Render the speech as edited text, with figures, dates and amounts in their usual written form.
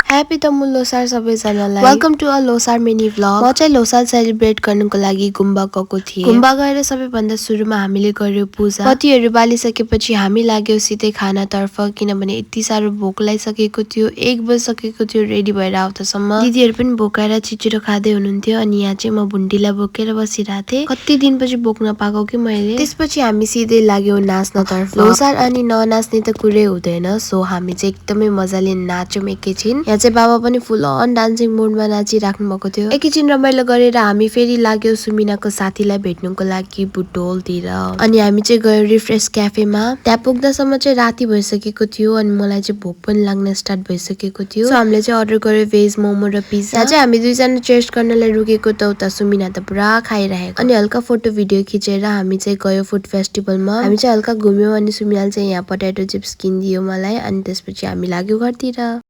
Happy तमुल लोसार सबैजनालाई। Welcome to a Losar mini vlog. म चाहिँ लोसार सेलिब्रेट गर्नको लागि गुम्बा गएको थिएँ। गुम्बा गएर सबैभन्दा सुरुमा हामीले गर्यो पूजा। पतिहरू बालिसकेपछि हामी लाग्यो सिधै खानातर्फ, किनभने यति साह्रो भोक लागिसकेको थियो। 1 बजिसकेको थियो रेडी भएर आउँदासम्म। दिदीहरू पनि भोकाएर छिटो खाँदै हुनुहुन्थ्यो अनि यहाँ चाहिँ म भुन्डीलाई बोकेर बसिरहेको थिएँ। कति दिनपछि बोक्न पाएको कि मैले। त्यसपछि हामी सिधै लाग्यो नाच्नतर्फ। लोसार अनि ननाच्ने त कुरै हुँदैन, सो हामी चाहिँ एकदमै मजाले नाच्यौँ एकैछिन। यहाँ चाहिँ बाबा पनि फुल अन डान्सिङ मोडमा नाचिराख्नु भएको थियो। एकैछिन रमाइलो गरेर हामी फेरि लाग्यो सुमिनाको साथीलाई भेट्नुको लागि बुटोलतिर। अनि हामी चाहिँ गयो रिफ्रेस क्याफेमा। त्यहाँ पुग्दासम्म चाहिँ राति भइसकेको थियो अनि मलाई चाहिँ भोक पनि लाग्न स्टार्ट भइसकेको थियो। सो हामीले चाहिँ अर्डर गर्यो भेज मोमो र पिज्जा। यहाँ चाहिँ हामी दुईजना टेस्ट गर्नलाई रुकेको त उता सुमिना त पुरा खाइरहेको। अनि हल्का फोटो भिडियो खिचेर हामी चाहिँ गयो फुड फेस्टिभलमा। हामी चाहिँ हल्का घुम्यौँ अनि सुमिनाले चाहिँ यहाँ पटेटो चिप्स किनिदियो मलाई। अनि त्यसपछि हामी लाग्यो घरतिर।